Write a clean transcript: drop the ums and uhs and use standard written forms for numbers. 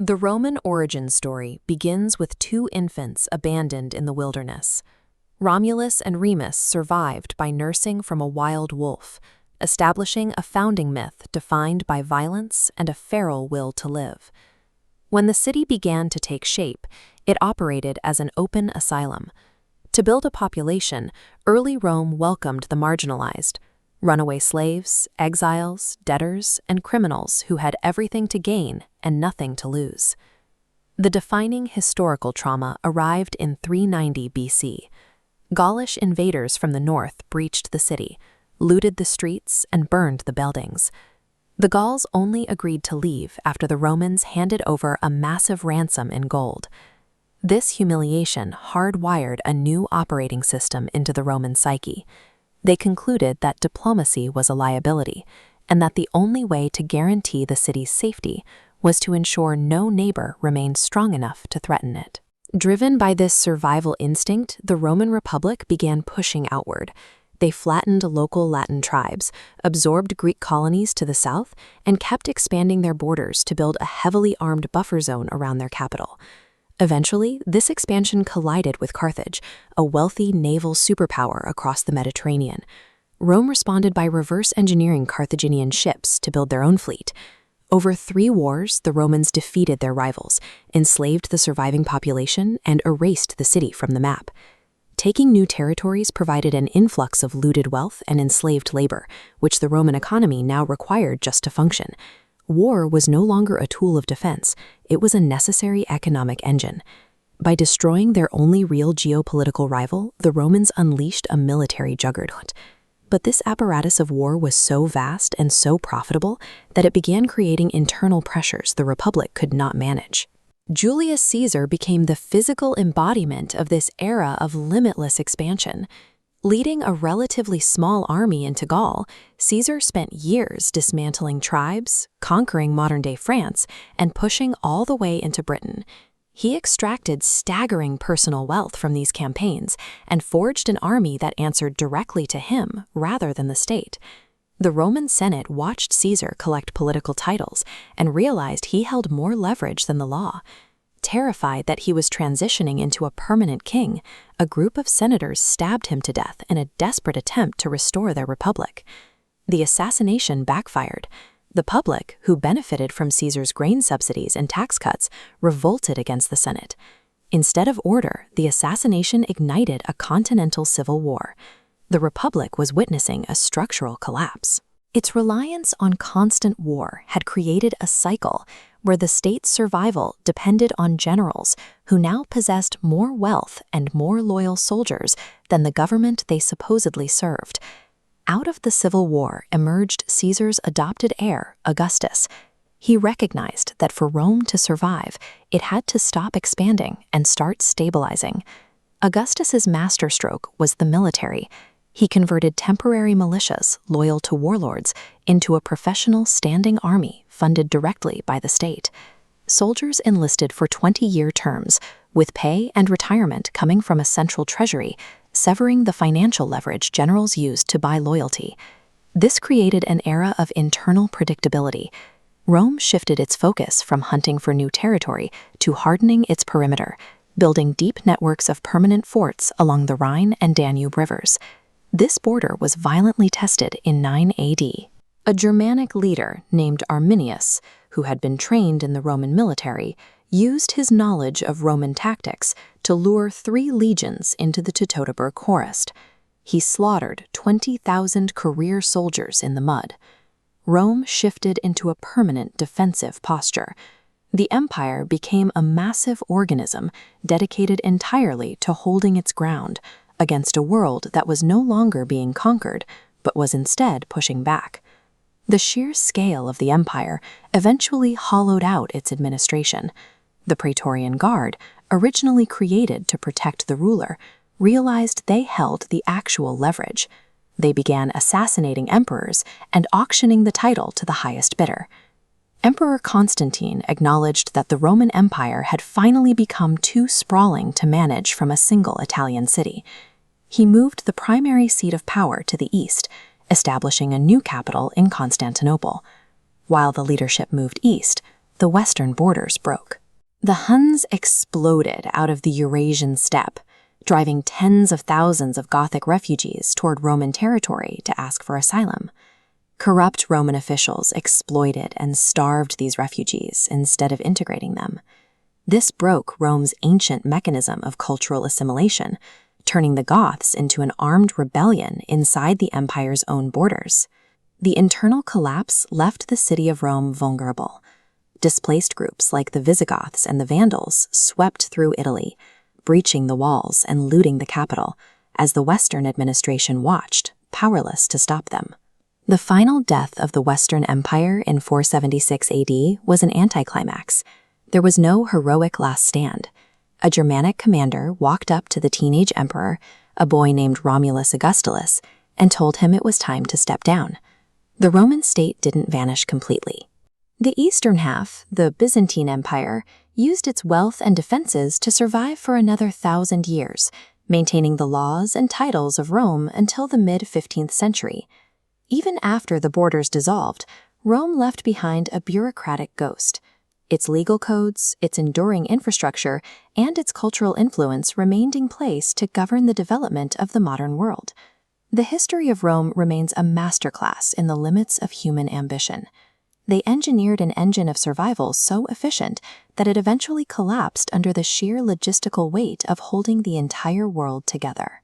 The Roman origin story begins with two infants abandoned in the wilderness. Romulus and Remus survived by nursing from a wild wolf, establishing a founding myth defined by violence and a feral will to live. When the city began to take shape, it operated as an open asylum. To build a population, early Rome welcomed the marginalized, runaway slaves, exiles, debtors, and criminals who had everything to gain and nothing to lose. The defining historical trauma arrived in 390 BC. Gaulish invaders from the north breached the city, looted the streets, and burned the buildings. The Gauls only agreed to leave after the Romans handed over a massive ransom in gold. This humiliation hardwired a new operating system into the Roman psyche. They concluded that diplomacy was a liability, and that the only way to guarantee the city's safety was to ensure no neighbor remained strong enough to threaten it. Driven by this survival instinct, the Roman Republic began pushing outward. They flattened local Latin tribes, absorbed Greek colonies to the south, and kept expanding their borders to build a heavily armed buffer zone around their capital. Eventually, this expansion collided with Carthage, a wealthy naval superpower across the Mediterranean. Rome responded by reverse engineering Carthaginian ships to build their own fleet. Over 3 wars, the Romans defeated their rivals, enslaved the surviving population, and erased the city from the map. Taking new territories provided an influx of looted wealth and enslaved labor, which the Roman economy now required just to function. War was no longer a tool of defense, it was a necessary economic engine. By destroying their only real geopolitical rival, the Romans unleashed a military juggernaut. But this apparatus of war was so vast and so profitable that it began creating internal pressures the Republic could not manage. Julius Caesar became the physical embodiment of this era of limitless expansion. Leading a relatively small army into Gaul, Caesar spent years dismantling tribes, conquering modern-day France, and pushing all the way into Britain. He extracted staggering personal wealth from these campaigns and forged an army that answered directly to him rather than the state. The Roman Senate watched Caesar collect political titles and realized he held more leverage than the law. Terrified that he was transitioning into a permanent king, a group of senators stabbed him to death in a desperate attempt to restore their republic. The assassination backfired. The public, who benefited from Caesar's grain subsidies and tax cuts, revolted against the Senate. Instead of order, the assassination ignited a continental civil war. The republic was witnessing a structural collapse. Its reliance on constant war had created a cycle where the state's survival depended on generals who now possessed more wealth and more loyal soldiers than the government they supposedly served. Out of the Civil War emerged Caesar's adopted heir, Augustus. He recognized that for Rome to survive, it had to stop expanding and start stabilizing. Augustus's masterstroke was the military. He converted temporary militias loyal to warlords into a professional standing army funded directly by the state. Soldiers enlisted for 20-year terms, with pay and retirement coming from a central treasury, severing the financial leverage generals used to buy loyalty. This created an era of internal predictability. Rome shifted its focus from hunting for new territory to hardening its perimeter, building deep networks of permanent forts along the Rhine and Danube rivers. This border was violently tested in 9 AD. A Germanic leader named Arminius, who had been trained in the Roman military, used his knowledge of Roman tactics to lure 3 legions into the Teutoburg Forest. He slaughtered 20,000 career soldiers in the mud. Rome shifted into a permanent defensive posture. The empire became a massive organism dedicated entirely to holding its ground against a world that was no longer being conquered, but was instead pushing back. The sheer scale of the empire eventually hollowed out its administration. The Praetorian Guard, originally created to protect the ruler, realized they held the actual leverage. They began assassinating emperors and auctioning the title to the highest bidder. Emperor Constantine acknowledged that the Roman Empire had finally become too sprawling to manage from a single Italian city. He moved the primary seat of power to the east, establishing a new capital in Constantinople. While the leadership moved east, the western borders broke. The Huns exploded out of the Eurasian steppe, driving tens of thousands of Gothic refugees toward Roman territory to ask for asylum. Corrupt Roman officials exploited and starved these refugees instead of integrating them. This broke Rome's ancient mechanism of cultural assimilation, turning the Goths into an armed rebellion inside the empire's own borders. The internal collapse left the city of Rome vulnerable. Displaced groups like the Visigoths and the Vandals swept through Italy, breaching the walls and looting the capital, as the Western administration watched, powerless to stop them. The final death of the Western Empire in 476 AD was an anticlimax. There was no heroic last stand. A Germanic commander walked up to the teenage emperor, a boy named Romulus Augustulus, and told him it was time to step down. The Roman state didn't vanish completely. The eastern half, the Byzantine Empire, used its wealth and defenses to survive for another 1,000 years, maintaining the laws and titles of Rome until the mid-15th century. Even after the borders dissolved, Rome left behind a bureaucratic ghost. Its legal codes, its enduring infrastructure, and its cultural influence remained in place to govern the development of the modern world. The history of Rome remains a masterclass in the limits of human ambition. They engineered an engine of survival so efficient that it eventually collapsed under the sheer logistical weight of holding the entire world together.